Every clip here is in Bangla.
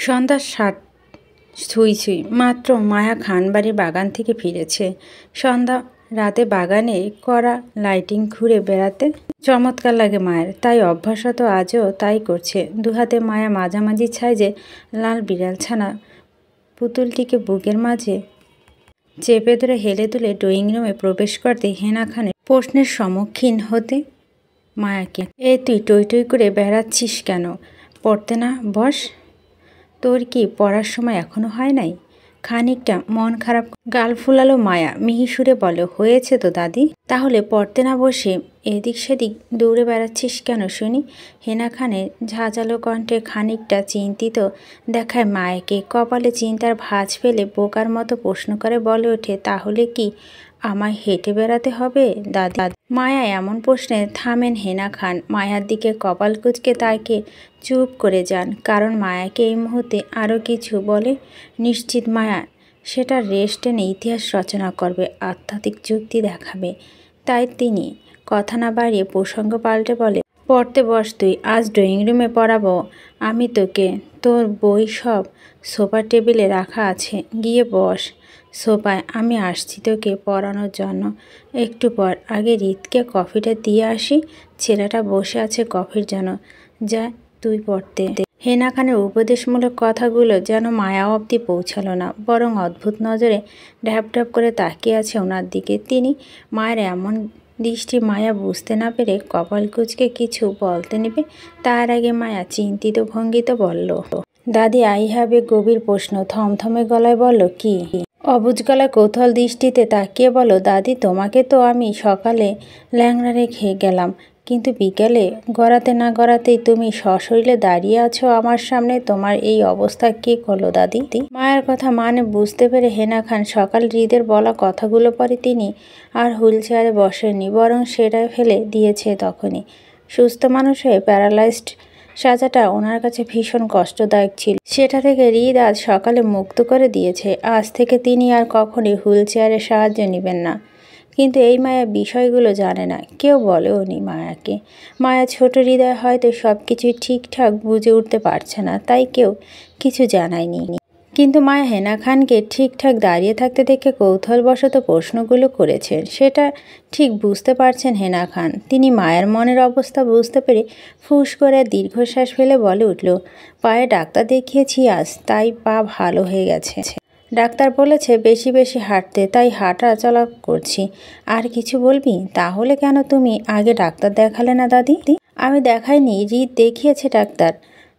সন্ধ্যা ৭ ছুঁই ছুঁই মাত্র মায়া খানবাড়ির বাগান থেকে ফিরেছে। সন্ধ্যা রাতে বাগানে করা লাইটিং ঘুরে বেড়াতে চমৎকার লাগে মায়ের, তাই অভ্যাসত আজও তাই করছে। দুহাতে মায়া মাঝামাঝি সাইজে লাল বিড়ালছানা পুতুলটিকে বুকের মাঝে চেপে ধরে হেলে তুলে ড্রয়িং রুমে প্রবেশ করতে হেনা খানের প্রশ্নের সম্মুখীন হতে মায়াকে, তুই টই টই করে বেড়াচ্ছিস কেন? পড়তে না বস? তোর কি পড়ার সময় এখনো হয় নাই? খানিকটা মন খারাপ গাল ফুলালো মায়া, মিহি সুরে বলে, হয়েছে তো দাদি। তাহলে পড়তে না বসে এদিক সেদিক দৌড়ে বেড়াচ্ছিস কেন শুনি? হেনা খানের ঝাঁঝালো কণ্ঠে খানিকটা চিন্তিত দেখায় মায়াকে। কপালে চিন্তার ভাঁজ ফেলে বোকার মতো প্রশ্ন করে বলে ওঠে, তাহলে কি আমায় হেঁটে বেড়াতে হবে দাদি? মায়া এমন প্রশ্নে থামেন হেনা খান। মায়ার দিকে কপাল কুঁচকে তাকে চুপ করে যান, কারণ মায়াকে এই মুহূর্তে আরও কিছু বলে নিশ্চিত মায়া সেটা রেস্ট টেনে ইতিহাস রচনা করবে, আধ্যাত্মিক যুক্তি দেখাবে। তাই তিনি কথা না বাড়িয়ে প্রসঙ্গ পাল্টে বলে, পড়তে বস তুই, আজ ড্রয়িং রুমে পড়াবো আমি তোকে। তোর বই সব সোফা টেবিলে রাখা আছে, গিয়ে বস সোফায়, আমি আসছি তোকে পড়ানোর জন্য একটু পর। আগে রিতকে কফিটা দিয়ে আসি, ছেলেটা বসে আছে কফির জন্য, যা তুই পড়তে। হেনা খানের উপদেশমূলক কথাগুলো যেন মায়া অবধি পৌঁছালো না, বরং অদ্ভুত নজরে ঢ্যাপ ঢ্যাপ করে তাকিয়ে আছে ওনার দিকে। তিনি মায়ের এমন দৃষ্টি মায়া বুঝতে না পেরে কপাল কুঁচকে কিছু বলতে নেবে, তার আগে মায়া চিন্তিত ভঙ্গিতে বলল, দাদি আই হ্যাভ এ। গভীর প্রশ্ন। থমথমে গলায় বলল, কি? অবুঝ গলায় কৌতূহল দৃষ্টিতে তাকিয়ে বলো, দাদি তোমাকে তো আমি সকালে ল্যাংড়া রেখে গেলাম, কিন্তু বিকেলে গড়াতে না গড়াতেই তুমি সশরীরে দাঁড়িয়ে আছো আমার সামনে। তোমার এই অবস্থা কে করলো দাদি? মায়ের কথা মানে বুঝতে পেরে হেনা খান সকাল হৃদের বলা কথাগুলো পরে তিনি আর হুইল চেয়ারে বসেননি, বরং সেটা ফেলে দিয়েছে তখনই। সুস্থ মানুষ হয়ে প্যারালাইজড সাজাটা ওনার কাছে ভীষণ কষ্টদায়ক ছিল। সেটা থেকে হৃদ আজ সকালে মুক্ত করে দিয়েছে। আজ থেকে তিনি আর কখনোই হুইল চেয়ারের সাহায্য নেবেন না। কিন্তু এই মায়া বিষয়গুলো জানে না, কেউ বলেও নি মায়াকে। মায়া ছোট হৃদয় হয়তো সব কিছুই ঠিকঠাক বুঝে উঠতে পারছে না, তাই কেউ কিছু জানায়নি। কিন্তু মায়া হেনা খানকে ঠিকঠাক দাঁড়িয়ে থাকতে দেখে কৌতূহলবশত প্রশ্নগুলো করেছেন, সেটা ঠিক বুঝতে পারছেন হেনা খান। তিনি মায়ের মনের অবস্থা বুঝতে পেরে ফুঁস করে দীর্ঘশ্বাস ফেলে বলে উঠল, পায়ে ডাক্তার দেখিয়েছি আজ, তাই পা ভালো হয়ে গেছে। ডাক্তার বলেছে বেশি বেশি হাঁটতে, তাই হাঁটা চলা করছি। আর কিছু বলবি? তাহলে কেন তুমি আগে ডাক্তার দেখালে না দাদি? আমি দেখাইনি, হৃদ দেখিয়েছে ডাক্তার,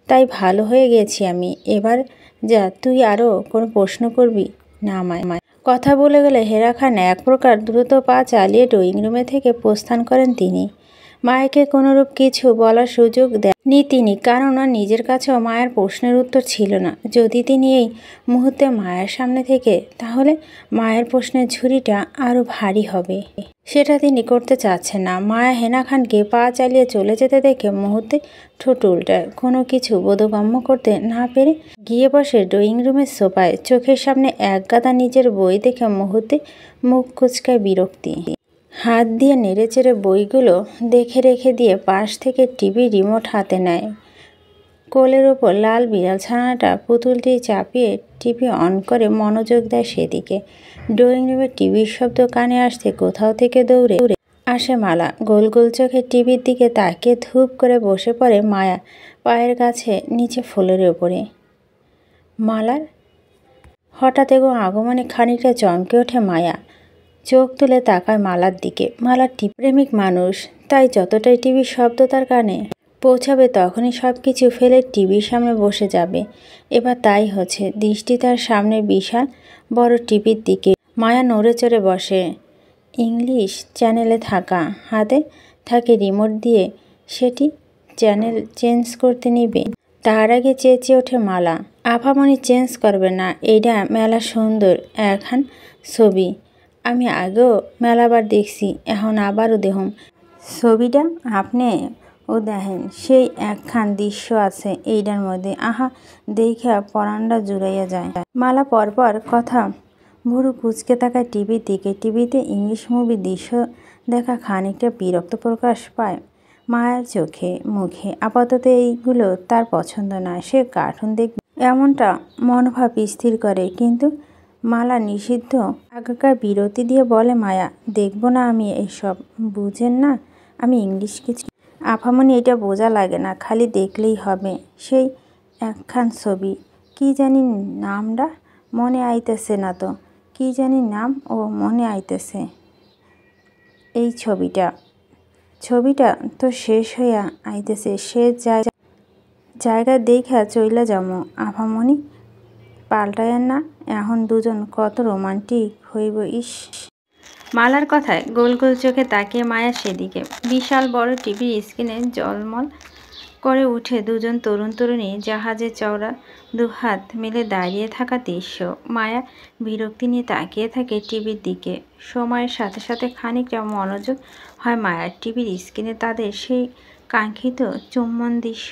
তাই ভালো হয়ে গেছি আমি। এবার যা, তুই আরও কোনো প্রশ্ন করবি না আমায়। কথা বলে গেলে হেনা খান এক প্রকার দ্রুত পা চালিয়ে ড্রয়িং রুমে থেকে প্রস্থান করেন তিনি। মায়াকে কোনোরূপ কিছু বলার সুযোগ দেননি তিনি, কারণ ওর নিজের কাছেও মায়ের প্রশ্নের উত্তর ছিল না। যদি তিনি এই মুহূর্তে মায়ের সামনে থেকে, তাহলে মায়ের প্রশ্নের ঝুড়িটা আরও ভারী হবে। সেটা তিনি করতে চাচ্ছেন না। মায়া হেনা খানকে পা চালিয়ে চলে যেতে দেখে মুহূর্তে ঠোঁট উল্টায়, কোনো কিছু বোধগম্য করতে না পেরে গিয়ে বসে ড্রয়িং রুমের সোফায়। চোখের সামনে একগাদা নিজের বই দেখে মুহূর্তে মুখ কুঁচকায় বিরক্তি। হাত দিয়ে নেড়েচেড়ে বইগুলো দেখে রেখে দিয়ে পাশ থেকে টিভি রিমোট হাতে নেয়। কোলের ওপর লাল বিড়ালছানাটা পুতুলটি চাপিয়ে টিভি অন করে মনোযোগ দেয় সেদিকে। ড্রয়িং রুমে টিভির শব্দ কানে আসতে কোথাও থেকে দৌড়ে আসে মালা। গোল গোল চোখে টিভির দিকে তাকিয়ে ধূপ করে বসে পড়ে মায়া পায়ের কাছে নিচে ফ্লোরের ওপরে। মালার হঠাৎ এগো আগমনে খানিকটা চমকে ওঠে মায়া, চোখ তুলে তাকায় মালার দিকে। মালা টিভি প্রেমিক মানুষ, তাই যতটাই টিভির শব্দ তার কানে পৌঁছাবে তখনই সব কিছু ফেলে টিভির সামনে বসে যাবে। এবার তাই হচ্ছে, দৃষ্টি তার সামনে বিশাল বড় টিভির দিকে। মায়া নড়ে চড়ে বসে। ইংলিশ চ্যানেলে থাকা, হাতে থাকে রিমোট দিয়ে সেটি চ্যানেল চেঞ্জ করতে নিবে। তার আগে চেঁচিয়ে ওঠে মালা, আফামনি চেঞ্জ করবে না, এইটা মেলা সুন্দর একখান ছবি, আমি আগেও মেলাবার দেখছি, এখন আবারও দেখুন ছবিটা। আপনি ও দেখেন, সেই একখান দৃশ্য আছে এইটার মধ্যে, আহা দেখা পরাণটা জুড়াইয়া যায়। মালা পরপর কথা ভুরু কুচকে তাকায় টিভির দিকে। টিভিতে ইংলিশ মুভির দৃশ্য দেখা খানিকটা বিরক্ত প্রকাশ পায় মায়ের চোখে মুখে। আপাতত এইগুলো তার পছন্দ নয়, সে কার্টুন দেখবে। এমনটা মনোভাব স্থির করে, কিন্তু মালা নিষিদ্ধ আজ্ঞা বিরতি দিয়ে বলে, মায়া, দেখব না আমি এসব, বুঝেন না আমি ইংলিশ কিছু। আফামনি, এটা বোঝা লাগে না, খালি দেখলেই হবে। সেই একখান ছবি, কি জানি নামটা মনে আইতেছে না তো, কি জানি নাম ও মনে আইতেছে। এই ছবিটা তো শেষ হইয়া আইতেছে, সে জায়গা দেখা চইলা যামো। আফামনি, পাল্টায়েন না, এখন দুজন কত রোমান্টিক হইব। ইস। মালার কথায় গোল গোল চোখে তাকিয়ে মায়া সেদিকে। বিশাল বড় টিভির স্ক্রিনে জলমল করে উঠে দুজন তরুণ তরুণী জাহাজে চওড়া দুহাত মিলে দাঁড়িয়ে থাকা দৃশ্য। মায়া বিরক্তি নিয়ে তাকিয়ে থাকে টিভির দিকে। সময়ের সাথে সাথে খানিকটা মনোযোগ হয় মায়ার। টিভির স্ক্রিনে তাদের সেই কাঙ্ক্ষিত চুম্বন দৃশ্য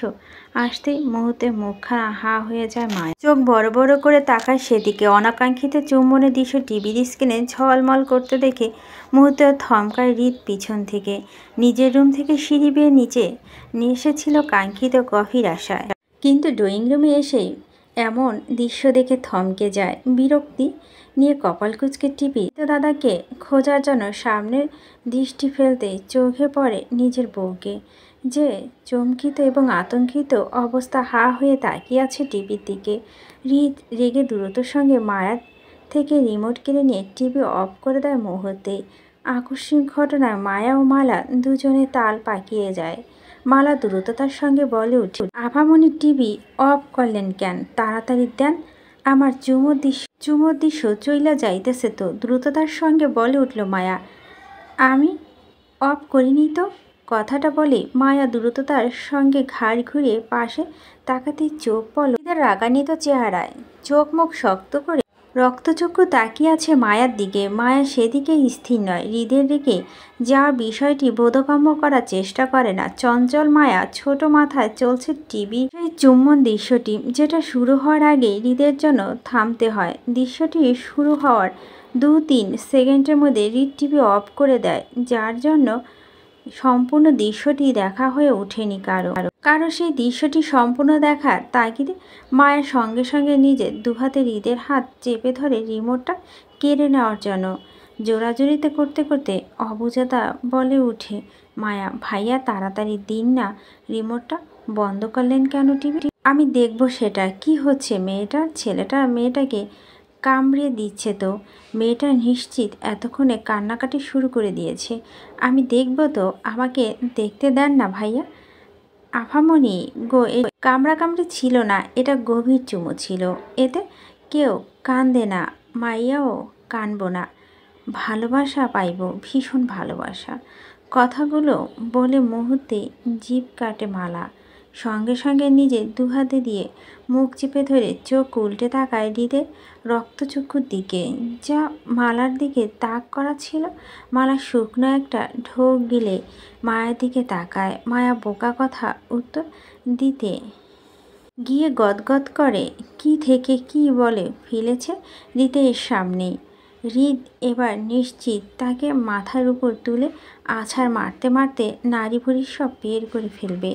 আসতেই মুহূর্তে মুখখানা হা হয়ে যায় মায়া। চোখ বড় বড় করে তাকায় সেদিকে। অনাকাঙ্ক্ষিত চুম্বনের দৃশ্য টিভির স্ক্রিনে ঝলমল করতে দেখে মুহূর্তে থমকায় হৃদ পিছন থেকে। নিজের রুম থেকে সিঁড়ি বেয়ে নিচে নিয়ে এসেছিল কাঙ্ক্ষিত কফির আশায়, কিন্তু ড্রয়িং রুমে এসেই এমন দৃশ্য দেখে থমকে যায়। বিরক্তি নিয়ে কপাল কুঁচকে টিভি দাদাকে খোঁজার জন্য সামনের দৃষ্টি ফেলতে চোখে পড়ে নিজের বউকে, যে চমকিত এবং আতঙ্কিত অবস্থা হা হয়ে তাকিয়ে আছে টিভির দিকে। হৃদ রেগে দ্রুতর সঙ্গে মায়ার থেকে রিমোট কেড়ে নিয়ে টিভি অফ করে দেয় মুহূর্তে। আকস্মিক ঘটনায় মায়া ও মালা দুজনে তাল পাকিয়ে যায়। মালা দ্রুততার সঙ্গে বলে উঠে, আফামনি, টিভি অফ করলেন কেন? তাড়াতাড়ি দেন, আমার চুমোর দৃশ্য চইলা যাইতেছে তো। দ্রুততার সঙ্গে বলে উঠল মায়া। আমি অফ করিনি তো। কথাটা বলে মায়া দ্রুততার সঙ্গে ঘাড় ঘুরিয়ে পাশে তাকাতে চোখ পলক রাগান্বিত চেহারায়, চোখ মুখ শক্ত করে রক্তচক্ষু তাকিয়ে আছে মায়ার দিকে। মায়া সেদিকে স্থির নয়। হৃদের রেগে যাওয়ার বিষয়টি বোধগম্য করার চেষ্টা করে না। চঞ্চল মায়া ছোট মাথায় চলছে টিভি সেই চুম্বন দৃশ্যটি, যেটা শুরু হওয়ার আগে হৃদের জন্য থামতে হয়। দৃশ্যটি শুরু হওয়ার 2-3 সেকেন্ডের মধ্যে হৃদ টিভি অফ করে দেয়, যার জন্য সম্পূর্ণ দৃশ্যটি দেখা হয়ে ওঠেনি কারো সেই দৃশ্যটি সম্পূর্ণ দেখার তাগিদে মায়ের সঙ্গে সঙ্গে নিজের দুহাতে হৃদের হাত চেপে ধরে রিমোটটা কেড়ে নেওয়ার জন্য জোরাজুরিতে করতে করতে অবুঝতা বলে উঠে, মায়া ভাইয়া, তাড়াতাড়ি দিন না, রিমোটটা বন্ধ করলেন কেন টিভি? আমি দেখব সেটা কি হচ্ছে। ছেলেটা মেয়েটাকে কামড়িয়ে দিচ্ছে তো। মেয়েটা নিশ্চিত এতক্ষণে কান্নাকাটি শুরু করে দিয়েছে। আমি দেখব তো, আমাকে দেখতে দেন না ভাইয়া। আফামনি গো, এই কামড়াকামড়ি ছিল না, এটা গভীর চুমু ছিল। এতে কেউ কান্দে না, মাইয়াও কানবো না, ভালোবাসা পাইব, ভীষণ ভালোবাসা। কথাগুলো বলে মুহূর্তে জিভ কাটে মালা। সঙ্গে সঙ্গে নিজে দুহাতে দিয়ে মুখ চেপে ধরে চোখ উল্টে তাকায় হৃদের রক্তচক্ষুর দিকে, যা মালার দিকে তাক করা ছিল। মালা শুকনো একটা ঢোক গিলে মায়ের দিকে তাকায়। মায়া বোকা কথা উত্তর দিতে গিয়ে গদগদ করে কি থেকে কি বলে ফেলেছে হৃদের সামনেই। হৃদ এবার নিশ্চিত তাকে মাথার উপর তুলে আছাড় মারতে মারতে নারী ভুঁড়ি সব বের করে ফেলবে,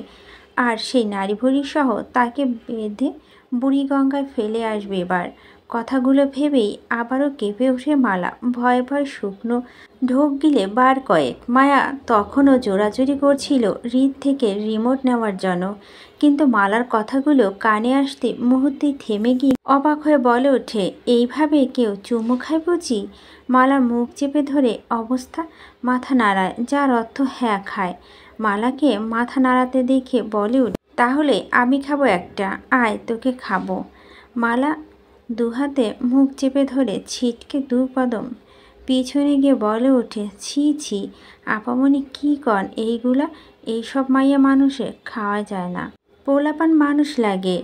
আর সেই নারী ভুঁড়ি সহ তাকে বেঁধে বুড়িগঙ্গায় ফেলে আসবে। এবার কথাগুলো ভেবেই আবারও কেঁপে ওঠে মালা। ভয়ে ভয়ে শুকনো ঢোক গিলে বার কয়েক। মায়া তখনও জোরাজুরি করছিল হৃদ থেকে রিমোট নেওয়ার জন্য, কিন্তু মালার কথাগুলো কানে আসতে মুহূর্তেই থেমে গিয়ে অবাক হয়ে বলে ওঠে, এইভাবে কেউ চুমু খায় বুঝি? মালা মুখ চেপে ধরে অবস্থা মাথা নাড়ায়, যার অর্থ হ্যাঁ খায়। মালাকে মাথা নাড়াতে দেখে বলে উঠে, তাহলে আমি খাবো একটা, আয় তোকে খাবো। মালা দুহাতে মুখ চেপে ধরে ছিটকে 2 কদম পিছনে গিয়ে বলে ওঠে, ছি ছি আপামনি, কি কন এইগুলা? এইসব মাইয়া মানুষে খাওয়া যায় না। পোলাপান মানুষ লাগে,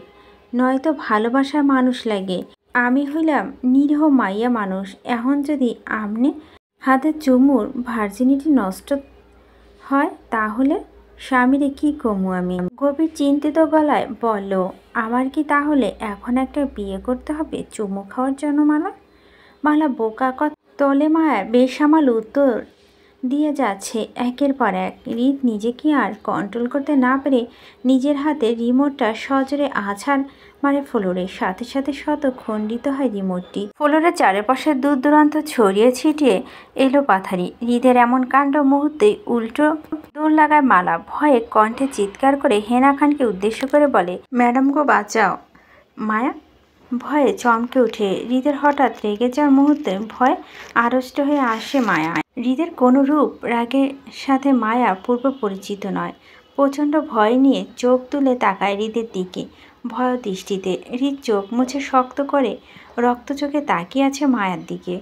নয়তো ভালোবাসার মানুষ লাগে। আমি হইলাম নিরীহ মাইয়া মানুষ। এখন যদি আমনে হাতে চুমুর ভার্জিনিটি নষ্ট হয়, তাহলে স্বামীরে কি কমু আমি? গভীর চিন্তিত গলায় বলল, আমার কি তাহলে এখন একটা বিয়ে করতে হবে চুমু খাওয়ার জন্য? মালা বোকা তলে মায়া বেসামাল উত্তর দিয়ে যাচ্ছে একের পর এক। হৃদ নিজেকে আর কন্ট্রোল করতে না পেরে নিজের হাতে রিমোটটা সজোরে আছাড় মারে ফ্লোরে। সাথে সাথে শত খণ্ডিত হয় রিমোটটি। ফ্লোরের চারপাশে দূর দূরান্ত ছড়িয়ে ছিটিয়ে এলো পাথারি। হৃদের এমন কাণ্ড মুহূর্তেই উল্টো দৌড় লাগায় মালা। ভয়ে কণ্ঠে চিৎকার করে হেনা খানকে উদ্দেশ্য করে বলে, ম্যাডাম গো বাঁচাও। মায়া ভয়ে চমকে ওঠে। হৃদের হঠাৎ রেগে যাওয়ার মুহূর্তে ভয়ে আড়ষ্ট হয়ে আসে মায়া। হৃদের কোনো রূপ রাগের সাথে মায়া পূর্ব পরিচিত নয়। প্রচণ্ড ভয় নিয়ে চোখ তুলে তাকায় হৃদের দিকে ভয় দৃষ্টিতে। হৃদ চোখ মুছে শক্ত করে রক্ত চোখে তাকিয়ে আছে মায়ার দিকে।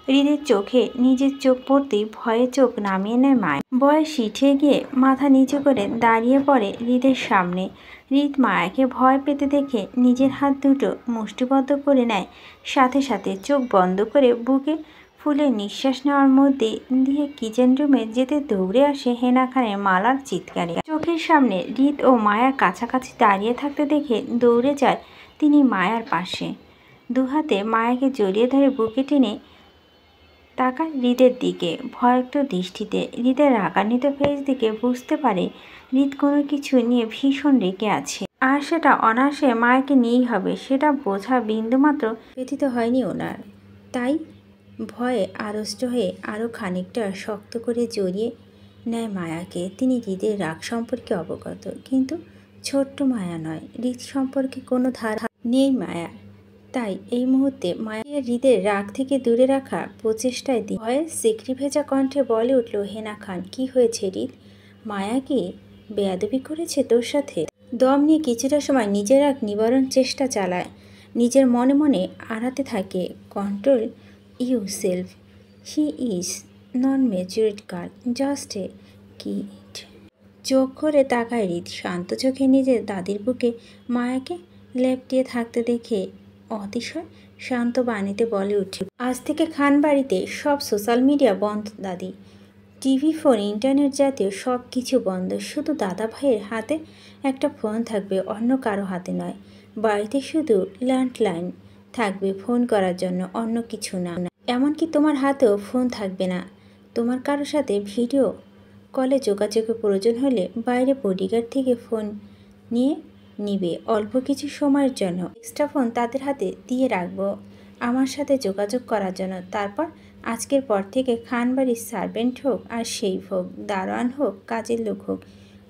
হৃদের চোখে নিজের চোখ পড়তেই ভয়ে চোখ নামিয়ে নেয় মায়া। ভয়ে সিঁঠিয়ে গিয়ে মাথা নিচু করে দাঁড়িয়ে পড়ে হৃদের সামনে। হৃদ মায়াকে ভয় পেতে দেখে নিজের হাত দুটো মুষ্টিবদ্ধ করে নেয়। সাথে সাথে চোখ বন্ধ করে বুকে ফুলে নিঃশ্বাস নেওয়ার মধ্যে দিয়ে কিচেন রুমে যেতে দৌড়ে আসে হেনা খানের মালার চিৎকারে। চোখের সামনে হৃদ ও মায়ার কাছাকাছি দাঁড়িয়ে থাকতে দেখে দৌড়ে যায় তিনি মায়ার পাশে। দুহাতে মায়াকে জড়িয়ে ধরে বুকে টেনে তাকায় হৃদের দিকে ভয়ক্ত দৃষ্টিতে। হৃদের রাগান্বিত ফেস দিকে বুঝতে পারে হৃদ কোনো কিছু নিয়ে ভীষণ রেগে আছে, আর সেটা অনায়াসে মায়াকে নিয়েই হবে। সেটা বোঝা বিন্দুমাত্র ব্যথিত হয়নি ওনার। তাই ভয়ে আড়ষ্ট হয়ে আরও খানিকটা শক্ত করে জড়িয়ে নেয় মায়াকে। তিনি হৃদের রাগ সম্পর্কে অবগত, কিন্তু ছোট্ট মায়া নয়। হৃদ সম্পর্কে কোনো ধারণা নেই মায়া। তাই এই মুহূর্তে মায়া হৃদের রাগ থেকে দূরে রাখার প্রচেষ্টায় ভয়ে সিকরি ভেজা কণ্ঠে বলে উঠল হেনা খান, কি হয়েছে হৃদ? মায়া কি বেয়াদবি করেছে তোর সাথে? দম নিয়ে কিছুটা সময় নিজের রাগ নিবারণ চেষ্টা চালায়। নিজের মনে মনে আড়াতে থাকে, control you self, he is non matured girl, just a kid. চোখ করে তাকায় হৃদ। শান্ত চোখে নিজের দাদির বুকে মায়াকে লেপটিয়ে থাকতে দেখে অতিশয় শান্ত বাণীতে বলে উঠে, আজ থেকে খান বাড়িতে সব সোশ্যাল মিডিয়া বন্ধ দাদি। টিভি, ফোন, ইন্টারনেট জাতীয় সব কিছু বন্ধ। শুধু দাদা ভাইয়ের হাতে একটা ফোন থাকবে, অন্য কারো হাতে নয়। বাড়িতে শুধু ল্যান্ডলাইন থাকবে ফোন করার জন্য, অন্য কিছু না। এমনকি তোমার হাতেও ফোন থাকবে না। তোমার কারোর সাথে ভিডিও কলে যোগাযোগের প্রয়োজন হলে বাইরে বডিগার্ড থেকে ফোন নিয়ে নিবে অল্প কিছু সময়ের জন্য। এক্সট্রা ফোন তাদের হাতে দিয়ে রাখবো আমার সাথে যোগাযোগ করার জন্য। তারপর আজকের পর থেকে খানবাড়ির সার্ভেন্ট হোক আর সেই হোক, দারোয়ান হোক, কাজের লোক হোক,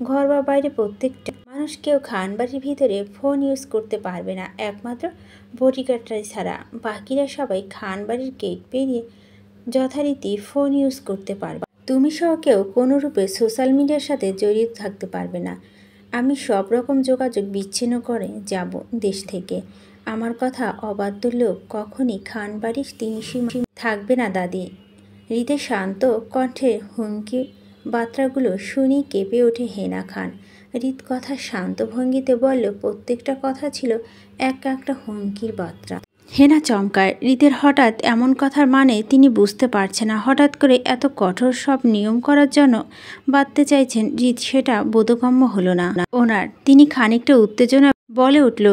ঘর বা বাইরে প্রত্যেকটা মানুষ কেউ খানবাড়ির ভিতরে ফোন ইউজ করতে পারবে না, একমাত্র বডিগার্ডরাই ছাড়া। বাকিরা সবাই খানবাড়ির গেট পেরিয়ে যথারীতি ফোন ইউজ করতে পারবে। তুমি সহ কেউ কোনোরূপে সোশ্যাল মিডিয়ার সাথে জড়িত থাকতে পারবে না। আমি সব রকম যোগাযোগ বিচ্ছিন্ন করে যাব দেশ থেকে। আমার কথা অবাধ্য লোক কখনই খানবাড়ির তিমিসীমা থাকবে না দাদি। হৃদের শান্ত কণ্ঠের হুমকি বার্তাগুলো শুনি কেঁপে ওঠে হেনা খান। হৃদ কথা শান্ত ভঙ্গিতে বলল, প্রত্যেকটা কথা ছিল একটা হুমকির বার্তা। হেনা চমকায়। হৃদের হঠাৎ এমন কথার মানে তিনি বুঝতে পারছে না। হঠাৎ করে এত কঠোর সব নিয়ম করার জন্য বাঁধতে চাইছেন হৃদ, সেটা বোধগম্য হলো না ওনার। তিনি খানিকটা উত্তেজনা বলে উঠল,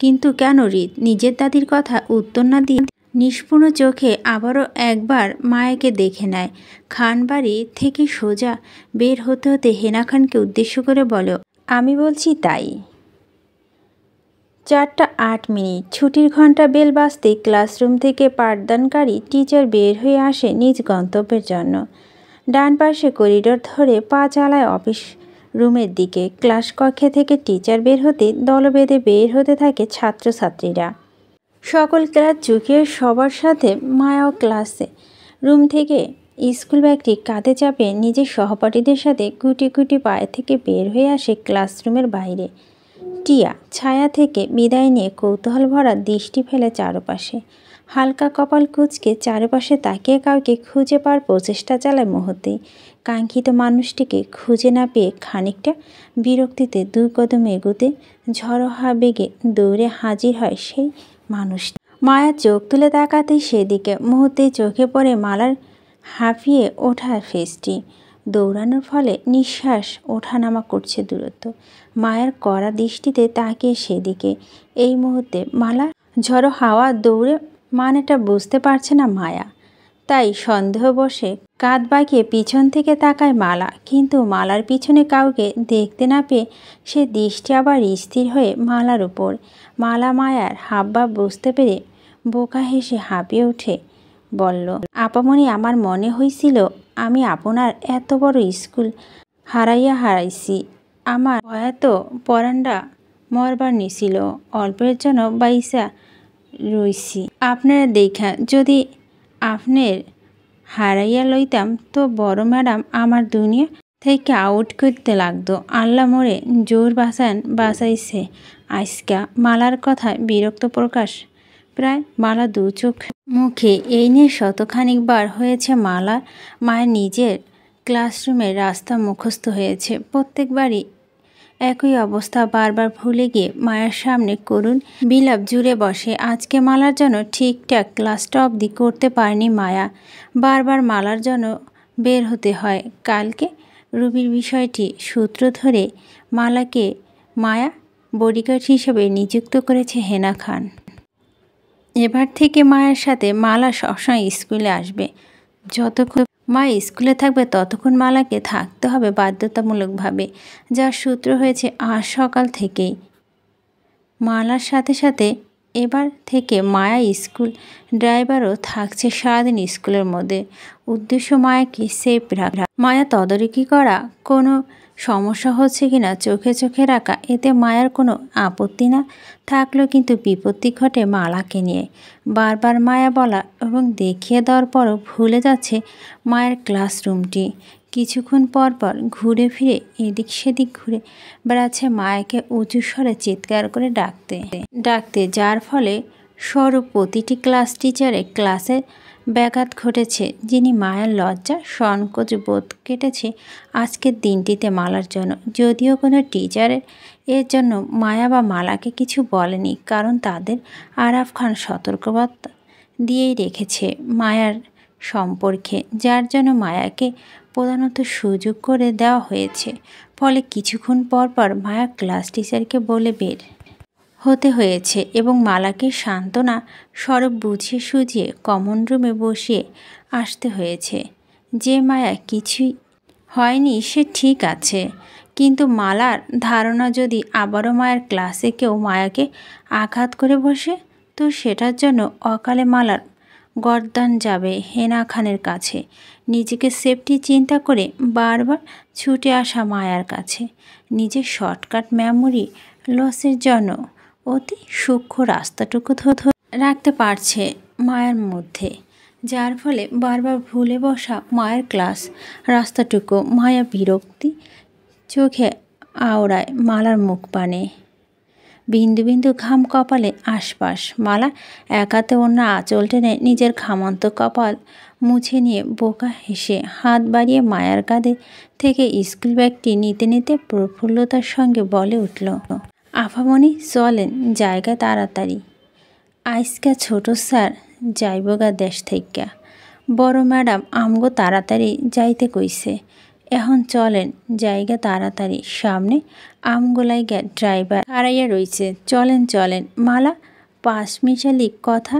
কিন্তু কেন হৃদ? নিজের দাদির কথা উত্তর না দিয়ে নিষ্পূর্ণ চোখে আবারও একবার মায়াকে দেখে নেয়। খানবাড়ি থেকে সোজা বের হতে হতে হেনা খানকে উদ্দেশ্য করে বলে, আমি বলছি তাই। 4:08 ছুটির ঘন্টা বেল বাজতে ক্লাসরুম থেকে পাঠদানকারী টিচার বের হয়ে আসে নিজ গন্তব্যের জন্য। ডান পাশে করিডোর ধরে পা চালায় অফিস রুমের দিকে। ক্লাস কক্ষে থেকে টিচার বের হতে দলবেঁধে বের হতে থাকে ছাত্রছাত্রীরা। সকল ক্লাস চুকিয়ে সবার সাথে মায়াও ক্লাসে রুম থেকে স্কুল ব্যাগটি কাঁধে চাপে নিজের সহপাঠীদের সাথে গুটি গুটি পায়ে থেকে বের হয়ে আসে ক্লাসরুমের বাইরে। টিয়া ছায়া থেকে বিদায় নিয়ে কৌতূহল ভরা দৃষ্টি ফেলে চারপাশে। হালকা কপাল কুঁচকে চারপাশে তাকিয়ে কাউকে খুঁজে পাওয়ার প্রচেষ্টা চালায় মুহূর্তেই। কাঙ্ক্ষিত মানুষটিকে খুঁজে না পেয়ে খানিকটা বিরক্তিতে 2 কদম এগোতে ঝড়ো বেগে দৌড়ে হাজির হয় সেই মানুষটি। মায়া চোখ তুলে তাকাতেই সেদিকে মুহূর্তেই চোখে পড়ে মালার হাঁপিয়ে ওঠা ফেসটি। দৌড়ানোর ফলে নিঃশ্বাস ওঠানামা করছে দূরত্ব। মায়ার কড়া দৃষ্টিতে তাকিয়ে সেদিকে। এই মুহূর্তে মালা ঝড়ো হাওয়া দৌড়ে মানেটা বুঝতে পারছে না মায়া। তাই সন্দেহবশে কাঁধ বাঁকিয়ে পিছন থেকে তাকায় মালা, কিন্তু মালার পিছনে কাউকে দেখতে না পেয়ে সে দৃষ্টি আবার স্থির হয়ে মালার উপর। মালা মায়ার হাবভাব বুঝতে পেরে বোকা হেসে হাঁপিয়ে উঠে বলল, আপামনি, আমার মনে হয়েছিল আমি আপনার এত বড় স্কুল হারাইছি। আমার হয়তো পরান্ডা মরবার নিছিল, অল্পের জন্য বাইসা রইছি। আপনারা দেখা যদি আপনার হারাইয়া লইতাম তো বড় ম্যাডাম আমার দুনিয়া থেকে আউট করতে লাগতো। আল্লাহ মোরে জোর বাঁচাইছে আজকা। মালার কথায় বিরক্ত প্রকাশ প্রায় মালা দু চোখ মুখে। এই নিয়ে শতখানিক বার হয়েছে মালা মায়ের নিজের ক্লাসরুমের রাস্তা মুখস্থ হয়েছে। প্রত্যেকবারই একই অবস্থা, বারবার ভুলে গিয়ে মায়ের সামনে করুণ বিলাপ জুড়ে বসে। আজকে মালার জন্য ঠিকঠাক ক্লাসটা অবধি করতে পারেনি মায়া। বারবার মালার জন্য বের হতে হয়। কালকে রুবির বিষয়টি সূত্র ধরে মালাকে মায়া বডিগার্ড হিসেবে নিযুক্ত করেছে হেনা খান। এবার থেকে মায়ের সাথে মালা সবসময় স্কুলে আসবে। যতক্ষণ মা স্কুলে থাকবে ততক্ষণ মালাকে থাকতে হবে বাধ্যতামূলকভাবে, যার সূত্র হয়েছে আজ সকাল থেকেই। মালার সাথে সাথে এবার থেকে মায়া স্কুল ড্রাইভারও থাকছে সারাদিন স্কুলের মধ্যে। উদ্দেশ্য মায়াকে সেফ রাখা, মায়া তদারকি করা, কোনো সমস্যা হচ্ছে কিনা চোখে চোখে রাখা। এতে মায়ার কোনো আপত্তি না থাকলেও কিন্তু বিপত্তি ঘটে মালাকে নিয়ে। বারবার মায়া বলা এবং দেখিয়ে দেওয়ার পরও ভুলে যাচ্ছে মায়ের ক্লাসরুমটি। কিছুক্ষণ পর পর ঘুরে ফিরে এদিক সেদিক ঘুরে বেড়াচ্ছে মায়াকে উঁচু স্বরে চিৎকার করে ডাকতে, যার ফলে স্বরূপ প্রতিটি ক্লাস টিচারের ক্লাসে ব্যাঘাত ঘটেছে। যিনি মায়ের লজ্জা সংকোচ বোধ কেটেছে আজকের দিনটিতে মালার জন্য। যদিও কোনো টিচারের এর জন্য মায়া বা মালাকে কিছু বলেনি, কারণ তাদের আরাফ খান সতর্কবার্তা দিয়েই রেখেছে মায়ার সম্পর্কে, যার জন্য মায়াকে প্রধানত সুযোগ করে দেওয়া হয়েছে। ফলে কিছুক্ষণ পর পর মায়া ক্লাস টিচারকে বলে বের হতে হয়েছে এবং মালাকে সান্ত্বনা স্বরূপ বুঝিয়ে সুঝিয়ে কমন রুমে বসিয়ে আসতে হয়েছে। যে মায়া কিছুই হয়নি সে ঠিক আছে, কিন্তু মালার ধারণা যদি আবারও মায়ের ক্লাসে কেউ মায়াকে আঘাত করে বসে, তো সেটার জন্য অকালে মালার গর্দান যাবে হেনা খানের কাছে। নিজেকে সেফটি চিন্তা করে বারবার ছুটে আসা মায়ার কাছে নিজের শর্টকাট মেমোরি লসের জন্য অতি সূক্ষ্ম রাস্তাটুকু রাখতে পারছে মায়ের মধ্যে, যার ফলে বারবার ভুলে বসা মায়ের ক্লাস রাস্তাটুকু মায়া বিরক্তি চোখে আওড়ায় মালার মুখ পানে। বিন্দু বিন্দু ঘাম কপালে আশপাশ। মালা একাতে অন্য আঁচল টেনে নিজের ঘামন্ত কপাল মুছে নিয়ে বোকা হেসে হাত বাড়িয়ে মায়ার কাঁধে থেকে স্কুল ব্যাগটি নিতে নিতে প্রফুল্লতার সঙ্গে বলে উঠল, আফামনি চলেন জায়গা তাড়াতাড়ি। আজকা ছোট স্যার যাইবগা দেশ থাইক্যা। বড় ম্যাডাম আমগো তাড়াতাড়ি যাইতে কইছে। এখন চলেন জায়গা তাড়াতাড়ি, সামনে আমগোলাইগা ড্রাইভার হারাইয়া রইছে। চলেন। মালা পাঁচমিশালি কথা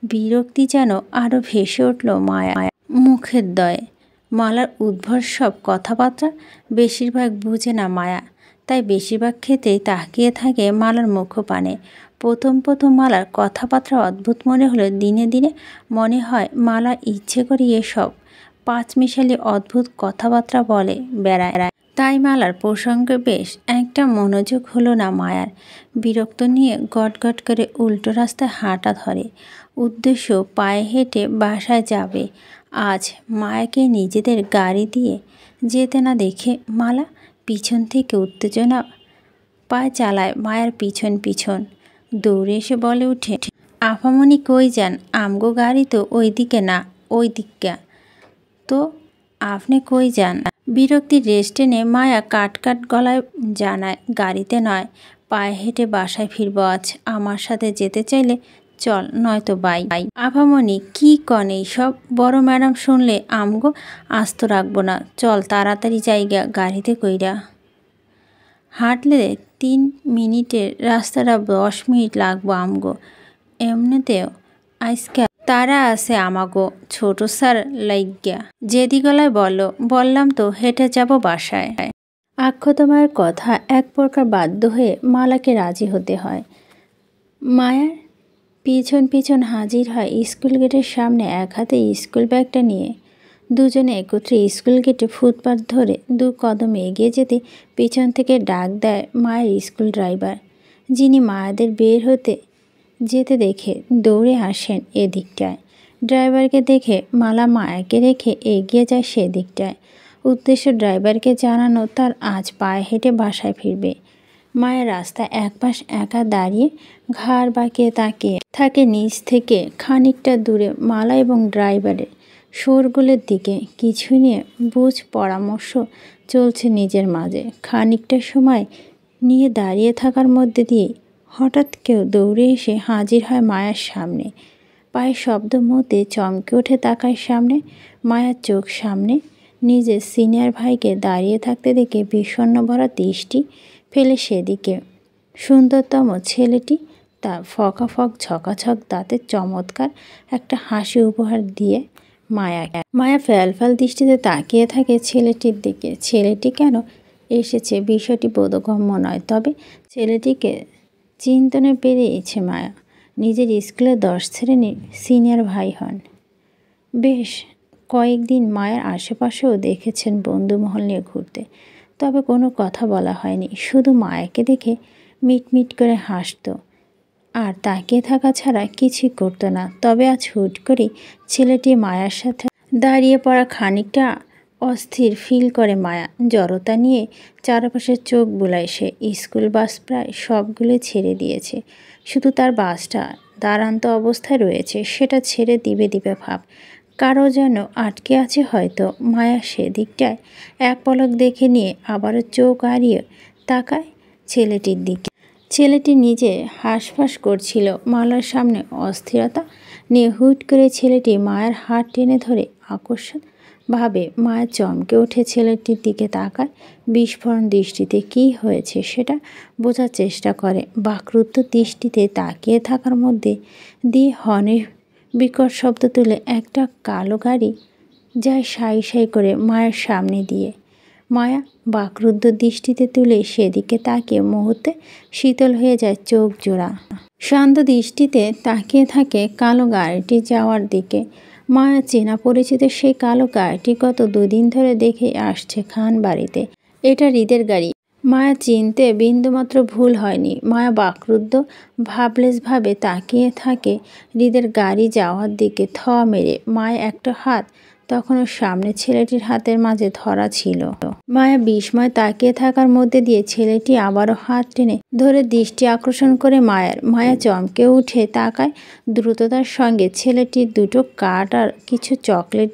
বিরক্তি যেন আরও ভেসে উঠল মায়া মুখের দয়ে। মালার উদ্ভট সব কথাবার্তা বেশিরভাগ বুঝে না মায়া, তাই বেশিরভাগ ক্ষেত্রেই তাকিয়ে থাকে মালার মুখপানে। প্রথম মালার কথাবার্তা অদ্ভুত মনে হলো, দিনে দিনে মনে হয় মালা ইচ্ছে করে এসব পাঁচমিশালি অদ্ভুত কথাবার্তা বলে বেড়ায়। তাই মালার প্রসঙ্গে বেশ একটা মনোযোগ হলো না মায়ার। বিরক্ত নিয়ে গটগট করে উল্টো রাস্তায় হাঁটা ধরে। উদ্দেশ্য পায়ে হেঁটে বাসায় যাবে। আজ মায়াকে নিজেদের গাড়ি দিয়ে যেতে না দেখে মালা পিছন থেকে উত্তেজনা পায়ে চালায় মায়ের পিছন। দৌড়ে এসে বলে উঠে, আফামনি কই যান? আমগো গাড়ি তো ওই দিকে না, ওই দিকা। তো আপনি কই যান? বিরক্তির রেস্ট টেনে মায়া কাট গলায় জানায়, গাড়িতে নয়, পায়ে হেঁটে বাসায় ফিরব আজ। আমার সাথে যেতে চাইলে চল, নয়তো বাই। আফামনি কি কন এইসব? বড় ম্যাডাম শুনলে আমগো আস্ত রাখবো না। চল তাড়াতাড়ি জায়গা গাড়িতে কইরা। হাঁটলে 3 মিনিটের রাস্তাটা 10 মিনিট লাগবো আমগো। এমনিতেও আজকা তারা আছে আমাগো ছোট স্যার লাইগ্যা। যেদি গলায় বললাম তো হেঁটে যাব বাসায়। আক্ষত মায়ের কথা এক প্রকার বাধ্য হয়ে মালাকে রাজি হতে হয়। মায়ার পিছন পিছন হাজির হয় স্কুল গেটের সামনে, এক হাতে স্কুল ব্যাগটা নিয়ে। দুজনে একত্রে স্কুল গেটে ফুটপাত ধরে 2 কদম এগিয়ে যেতে পিছন থেকে ডাক দেয় মায়ের স্কুল ড্রাইভার, যিনি মায়াদের বের হতে যেতে দেখে দৌড়ে আসেন এদিকটায়। ড্রাইভারকে দেখে মালা মায়াকে রেখে এগিয়ে যায় সেদিকটায়। উদ্দেশ্য ড্রাইভারকে জানানো তার আজ পায়ে হেঁটে বাসায় ফিরবে। মায়ের রাস্তা একপাশ একা দাঁড়িয়ে ঘাড় বাঁকিয়ে তাকিয়ে থাকে নিচ থেকে খানিকটা দূরে মালা এবং ড্রাইভারের শোরগোলের দিকে। কিছু নিয়ে বুঝ পরামর্শ চলছে নিজের মাঝে। খানিকটা সময় নিয়ে দাঁড়িয়ে থাকার মধ্যে দিয়ে হঠাৎ কেউ দৌড়ে এসে হাজির হয় মায়ার সামনে। পায়ের শব্দ মধ্যে চমকে ওঠে তাকায় সামনে। মায়ার চোখ সামনে নিজের সিনিয়র ভাইকে দাঁড়িয়ে থাকতে দেখে বিষণ্ণ ভরা দৃষ্টি ফেলে সেদিকে। সুন্দরতম ছেলেটি তা ফকাফক ঝকাঝক দাঁতের চমৎকার একটা হাসি উপহার দিয়ে মায়া ফ্যালফ্যাল দৃষ্টিতে তাকিয়ে থাকে ছেলেটির দিকে। ছেলেটি কেন এসেছে বিষয়টি বোধগম্য নয়, তবে ছেলেটিকে চিন্তনে পেরিয়েছে মায়া। নিজের স্কুলের 10 শ্রেণীর সিনিয়র ভাই হন। বেশ কয়েকদিন মায়ের আশেপাশেও দেখেছেন বন্ধুমহল নিয়ে ঘুরতে, তবে কোনো কথা বলা হয়নি। শুধু মায়াকে দেখে মিটমিট করে হাসত আর তাকিয়ে থাকা ছাড়া কিছুই করতো না। তবে আজ হুট করে ছেলেটি মায়ার সাথে দাঁড়িয়ে পড়া খানিকটা অস্থির ফিল করে মায়া। জড়তা নিয়ে চারপাশে চোখ বুলায় সে। স্কুল বাস প্রায় সবগুলো ছেড়ে দিয়েছে, শুধু তার বাসটা দাঁড়ান্ত অবস্থায় রয়েছে। সেটা ছেড়ে দিবে দিবে ভাব, কারো যেন আটকে আছে হয়তো। মায়া সেদিকটায় এক পলক দেখে নিয়ে আবারও চোখ আড়িয়ে তাকায় ছেলেটির দিকে। ছেলেটি নিজে হাঁসফাঁস করছিল মালার সামনে অস্থিরতা নিয়ে। হুট করে ছেলেটি মায়ের হাত টেনে ধরে আকর্ষণ ভাবে। মায়া চমকে ওঠে, ছেলেটির দিকে তাকায় বিস্ফোরণ দৃষ্টিতে। কি হয়েছে সেটা বোঝার চেষ্টা করে। বাকরুদ্ধ দৃষ্টিতে তাকিয়ে থাকার মধ্যে দিয়ে হর্নের বিকট শব্দ তুলে একটা কালো গাড়ি যায় সাই সাই করে মায়ের সামনে দিয়ে। মায়া বাকরুদ্ধ দৃষ্টিতে তুলে সেদিকে তাকিয়ে মুহূর্তে শীতল হয়ে যায় চোখ জোড়া। শান্ত দৃষ্টিতে তাকিয়ে থাকে কালো গাড়িটি যাওয়ার দিকে। মায়া চেনা পরিচিত সেই কালো গাড়িটি গত 2 দিন ধরে দেখে আসছে খান বাড়িতে। এটা হৃদের গাড়ি। মায়া চিনতে বিন্দুমাত্র ভুল হয়নি। মায়া বাকরুদ্ধ ভাবলেসভাবে তাকিয়ে থাকে হৃদের গাড়ি যাওয়ার দিকে থ মেরে। মায়া একটা হাত তখনও সামনে ছেলেটির হাতের মাঝে ধরা ছিল। মায়া বিস্ময় তাকিয়ে থাকার মধ্যে দিয়ে ছেলেটি আবারও হাত টেনে ধরে দৃষ্টি আকর্ষণ করে মায়ার। মায়া চমকে উঠে তাকায় দ্রুততার সঙ্গে। ছেলেটির 2টো কার্ড আর কিছু চকলেট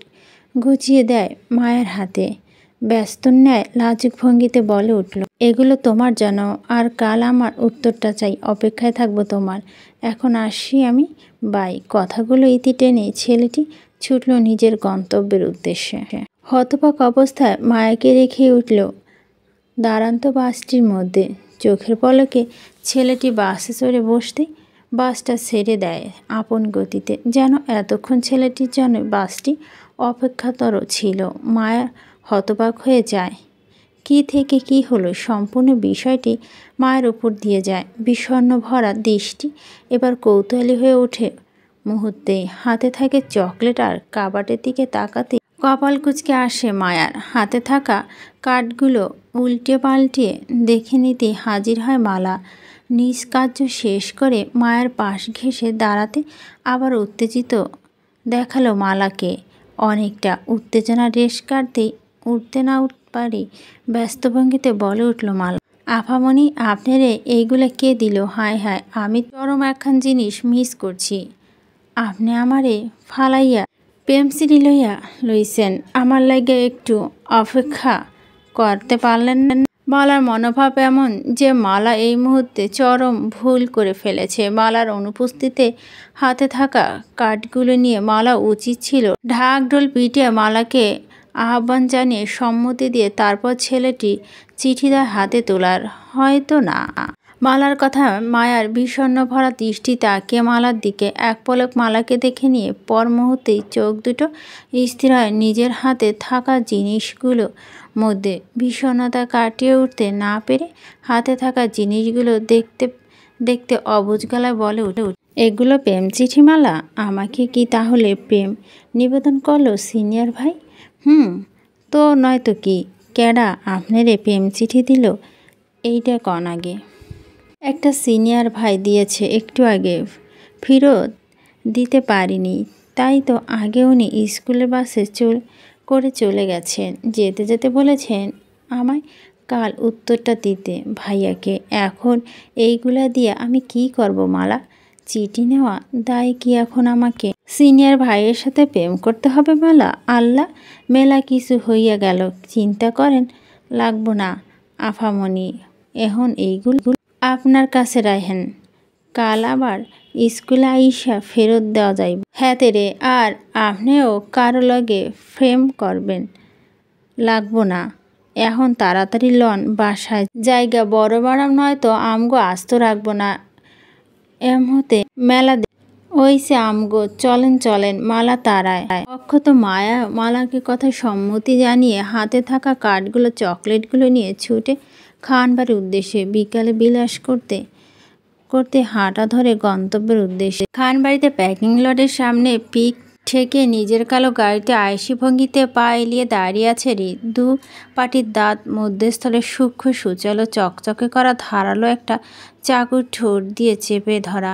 গুছিয়ে দেয় মায়ের হাতে। ব্যস্ত ন্যায় লাজুক ভঙ্গিতে বলে উঠল, এগুলো তোমার জন্য, আর কাল আমার উত্তরটা চাই। অপেক্ষায় থাকবো তোমার। এখন আসি আমি, বাই। কথাগুলো ইতি টেনে ছেলেটি ছুটল নিজের গন্তব্যের উদ্দেশ্যে। হতবাক অবস্থায় মায়াকে রেখে উঠল দাঁড়ান্ত বাসটির মধ্যে। চোখের পলকে ছেলেটি বাসে চড়ে বসতেই বাসটা ছেড়ে দেয় আপন গতিতে, যেন এতক্ষণ ছেলেটির জন্য বাসটি অপেক্ষাতর ছিল। মায়া হতবাক হয়ে যায়। কি থেকে কি হলো, সম্পূর্ণ বিষয়টি মায়ের উপর দিয়ে যায়। বিষণ্ণ ভরা দৃষ্টি এবার কৌতূহলী হয়ে ওঠে মুহূর্তেই। হাতে থাকে চকলেট আর কাবাটের দিকে তাকাতে কপাল কুঁচকে আসে মায়ার। হাতে থাকা কার্ডগুলো উল্টে পাল্টে দেখে নিতেই হাজির হয় মালা। নিজ কার্য শেষ করে মায়ের পাশ ঘেঁষে দাঁড়াতে আবার উত্তেজিত দেখালো মালাকে। অনেকটা উত্তেজনা রেশ কাটতেই উঠতে না পারি ব্যস্ত ভঙ্গিতে বলে উঠল মালা, আফামনি আপনারে এইগুলা কে দিল? হায় হায়, আমি চরম একখান জিনিস মিস করছি। আপনি আমারে ফালাইয়া পেমসিরি লইয়া লইছেন, আমার লাগে একটু অপেক্ষা করতে পারলেন না? মালার মনোভাব এমন যে মালা এই মুহূর্তে চরম ভুল করে ফেলেছে। মালার অনুপস্থিতিতে হাতে থাকা কার্ডগুলো নিয়ে মালা উচিত ছিল ঢাক ঢোল পিটিয়ে মালাকে আহ্বান জানিয়ে সম্মতি দিয়ে তারপর ছেলেটি চিঠিটা হাতে তোলার। হয়তো না। মালার কথা মায়ার বিষণ্ণ ভরা দৃষ্টি তাকিয়ে মালার দিকে এক পলক মালাকে দেখে নিয়ে পর মুহূর্তেই চোখ দুটো স্থির হয় নিজের হাতে থাকা জিনিসগুলো মধ্যে। বিষণ্ণতা কাটিয়ে উঠতে না পেরে হাতে থাকা জিনিসগুলো দেখতে দেখতে অবুঝ গলায় বলে উঠে, এগুলো প্রেম চিঠিমালা? আমাকে কি তাহলে প্রেম নিবেদন করলো সিনিয়র ভাই? তো নয়তো কি? কেডা আপনারে প্রেম চিঠি দিল এইটা কন আগে? একটা সিনিয়র ভাই দিয়েছে একটু আগে, ফেরত দিতে পারিনি, তাই তো আগে উনি স্কুলের বাসে করে চলে গেছেন। যেতে যেতে বলেছেন আমায় কাল উত্তরটা দিতে ভাইয়াকে। এখন এইগুলা দিয়ে আমি কি করব মালা? চিঠি নেওয়া দায় কি এখন আমাকে? সিনিয়র ভাইয়ের সাথে প্রেম করতে হবে মালা? আল্লাহ, মেলা কিছু হইয়া গেল। চিন্তা করেন লাগবো না আফামনি, এখন এইগুলো আপনার কাছে রাখেন, কাল আবার স্কুলে আইসা ফেরত দেওয়া যাইব। হ্যাঁ তেরে, আর আপনিও কারো লগে ফ্রেম করবেন লাগবো না। এখন তাড়াতাড়ি লন বাসায় জায়গা বড় বাড়াম, নয়তো আমগো আস্ত রাখবো না এমহতে মেলা। ওইসে আমগো, চলেন চলেন। মালা তারায় অক্ষত মায়া মালাকে কথায় সম্মতি জানিয়ে হাতে থাকা কার্ডগুলো চকলেটগুলো নিয়ে ছুটে খানবাড়ির উদ্দেশ্যে। বিকালে বিলাস করতে করতে হাঁটা ধরে গন্তব্যের উদ্দেশ্যে। খানবাড়িতে প্যাকিং লটের সামনে পিক ঠেকে নিজের কালো গাড়িতে আয়েসি ভঙ্গিতে পা এলিয়ে দাঁড়িয়ে আছে হৃদ। দু পাটির দাঁত মধ্যস্থলে সূক্ষ্ম সুচালো চকচকে করা ধারালো একটা চাকুর ঠোঁট দিয়ে চেপে ধরা।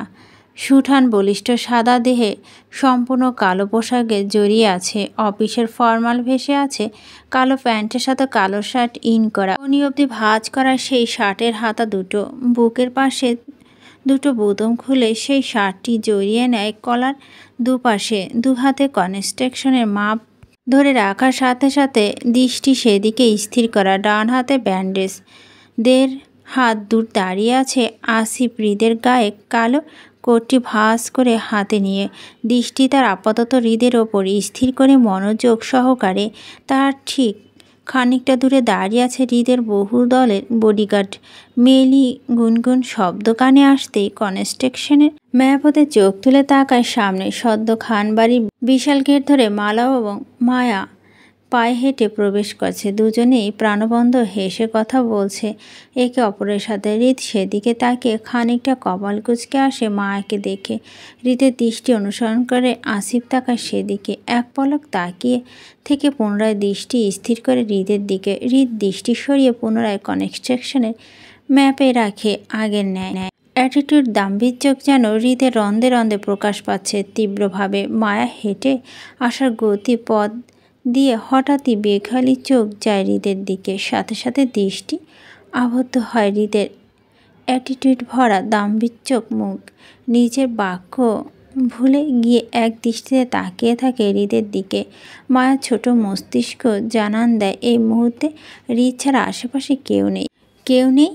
সুঠান বলিষ্ঠ সাদা দেহে সম্পূর্ণ কালো পোশাকে জড়িয়ে আছে। অফিসের ফর্মাল ভেসে আছে কালো প্যান্টের সাথে কালো শার্ট ইন করা। উনি অবধি ভাঁজ করা সেই শার্টের হাতা দুটো বুকের পাশে দুটো বোতাম খুলে সেই শার্টটি জড়িয়ে নেয় কলার দুপাশে। দু হাতে কনস্ট্রাকশনের মাপ ধরে রাখার সাথে সাথে দৃষ্টি সেদিকে স্থির করা। ডান হাতে ব্যান্ডেজ, 1.5 হাত দূর দাঁড়িয়ে আছে আসিফ হৃদের গায়ে কালো কোটটি ভাঁজ করে হাতে নিয়ে। দৃষ্টি তার আপাতত হৃদের ওপর স্থির করে মনোযোগ সহকারে। তার ঠিক খানিকটা দূরে দাঁড়িয়ে আছে হৃদের বহু দলের বডিগার্ড। মেলি গুনগুন শব্দ কানে আসতেই কনস্ট্রাকশনের মায়াপথে চোখ তুলে তাকায় সামনে। সদ্য খানবাড়ি বিশাল গেট ধরে মালা এবং মায়া পায়ে হেঁটে প্রবেশ করছে। দুজনেই প্রাণবন্ধ হেসে কথা বলছে একে অপরের সাথে। হৃদ সেদিকে তাকিয়ে খানিকটা কপাল কুঁচকে আসে মায়াকে দেখে। হৃদের দৃষ্টি অনুসরণ করে আসিফ তাকায় সেদিকে। এক পলক তাকিয়ে থেকে পুনরায় দৃষ্টি স্থির করে হৃদের দিকে। হৃদ দৃষ্টি সরিয়ে পুনরায় কনস্ট্রাকশনের ম্যাপে রাখে আগের ন্যায়। অ্যাটিটিউড দাম্ভিচ্যক যেন হৃদের রন্ধে রন্ধে প্রকাশ পাচ্ছে তীব্রভাবে। মায়া হেঁটে আসার গতি পথ দিয়ে হঠাৎই বেখালি চোখ যায় হৃদের দিকে। সাথে সাথে দৃষ্টি আবদ্ধ হয় হৃদের অ্যাটিটিউড ভরা দাম্ভিচ্যক মুখ। নিজের বাক্য ভুলে গিয়ে এক দৃষ্টিতে তাকিয়ে থাকে হৃদের দিকে। মায়ার ছোট মস্তিষ্ক জানান দেয় এই মুহূর্তে হৃদ ছাড়া আশেপাশে কেউ নেই।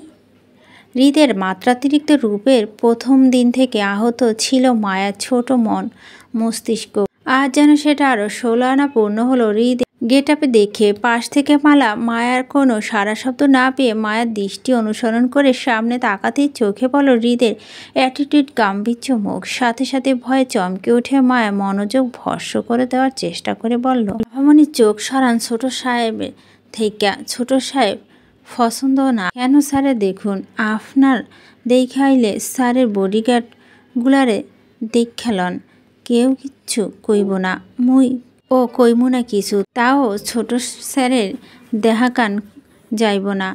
হৃদের মাত্রাতিরিক্ত রূপের প্রথম দিন থেকে আহত ছিল মায়ার ছোট মন মস্তিষ্ক। আজ যেন সেটা আরও 16 আনা পূর্ণ হলো। হৃদ গেটআপে দেখে পাশ থেকে মায়ার কোনো সারা শব্দ না পেয়ে মায়ার দৃষ্টি অনুসরণ করে সামনে তাকাতেই চোখে পড়ল হৃদের অ্যাটিটিউড গাম্ভীর্য মুখ। সাথে সাথে ভয়ে চমকে উঠে মায়া মনোযোগ ভস্ম করে দেওয়ার চেষ্টা করে বলল, আভামনি চোখ সরান ছোট সাহেবের থেকে। ছোট সাহেব পছন্দ না কেন স্যারে? দেখুন আপনার দেখাইলে স্যারের বডিগার্ড গুলারে দেখালন, কেউ কিচ্ছু কইব না। মুই ও কইমু না কিছু, তাও ছোট স্যারের দেহাকান যাইব না।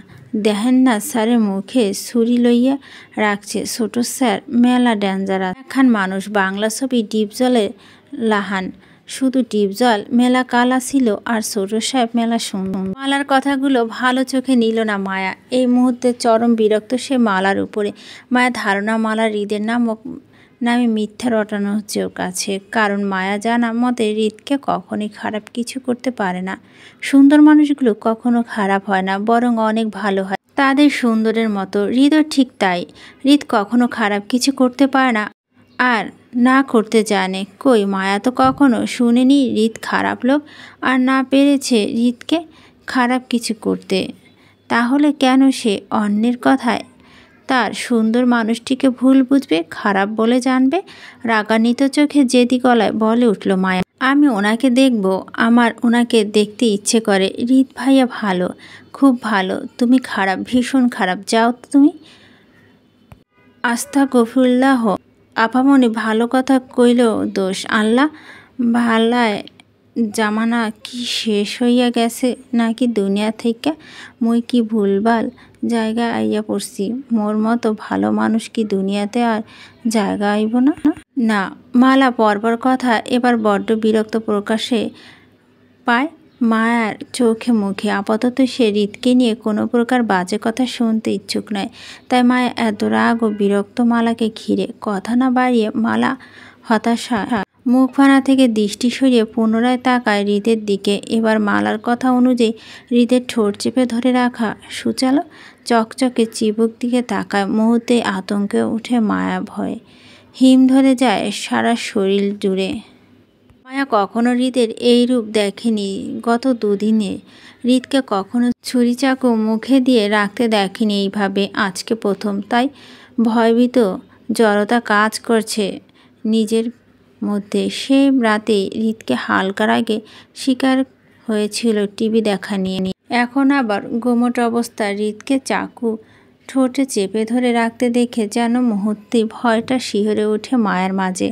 দেখেন না স্যারের মুখে ছুরি লইয়া রাখছে। ছোট স্যার মেলা ডেঞ্জারাস একখান মানুষ। বাংলা ছবি ডিপজলের লাহান, শুধু ডিপজল মেলা কালা ছিল আর ছোট সাহেব মেলা সুন্দর। মালার কথাগুলো ভালো চোখে নিল না মায়া। এই মুহূর্তে চরম বিরক্ত সে মালার উপরে। মায়া ধারণা মালা হৃদের নামে মিথ্যা রটানো চোখ আছে। কারণ মায়া জানা মতে হৃদকে কখনোই খারাপ কিছু করতে পারে না। সুন্দর মানুষগুলো কখনো খারাপ হয় না, বরং অনেক ভালো হয় তাদের সুন্দরের মতো। হৃদও ঠিক তাই। হৃদ কখনো খারাপ কিছু করতে পারে না আর না করতে জানে। কই মায়া তো কখনো শুনেনি হৃদ খারাপ লোক আর না পেরেছে হৃদকে খারাপ কিছু করতে। তাহলে কেন সে অন্যের কথায় তার সুন্দর মানুষটিকে ভুল বুঝবে, খারাপ বলে জানবে? রাগান্বিত চোখে জেদি গলায় বলে উঠল মায়া, আমি ওনাকে দেখব, আমার ওনাকে দেখতে ইচ্ছে করে। হৃদ ভাইয়া ভালো, খুব ভালো, তুমি খারাপ, ভীষণ খারাপ, যাও তুমি। আস্থা গফুল্লাহ আপামনি ভালো কথা কইল দোষ আল্লাহ ভালায় জামানা কি শেষ হইয়া গেছে নাকি দুনিয়া থেকে মুই কি ভুলভাল জায়গা আইয়া পড়ছি। মোর মতো ভালো মানুষ কি দুনিয়াতে আর জায়গা আইব না? না মালা পরপর কথা এবার বড্ড বিরক্ত প্রকাশে পায় মায়ার চোখে মুখে। আপাতত সে হৃদকে নিয়ে কোনো প্রকার বাজে কথা শুনতে ইচ্ছুক নয়। তাই মায়া এত রাগ ও বিরক্ত মালাকে ঘিরে। কথা না বাড়িয়ে মালা হতাশা মুখখানা থেকে দৃষ্টি সরিয়ে পুনরায় তাকায় হৃদের দিকে। এবার মালার কথা অনুযায়ী হৃদের ঠোঁট চেপে ধরে রাখা সুচালো চকচকে চিবুক দিকে তাকায়। মুহূর্তে আতঙ্কে উঠে মায়া, ভয়ে হিম ধরে যায় সারা শরীর জুড়ে। মায়া কখনো হৃদের এই রূপ দেখেনি। গত দুদিনে হৃদকে কখনো ছুরি চাকু মুখে দিয়ে রাখতে দেখেনি এইভাবে, আজকে প্রথম। তাই ভয়ভীত জড়তা কাজ করছে নিজের মধ্যে। সে রাতে হৃদকে হালকার আগে শিকার হয়েছিল টিভি দেখা নিয়ে। এখন আবার গোমট অবস্থা হৃদকে চাকু ঠোঁটে চেপে ধরে রাখতে দেখে যেন মুহূর্তে ভয়টা শিহরে ওঠে মায়ের মাঝে।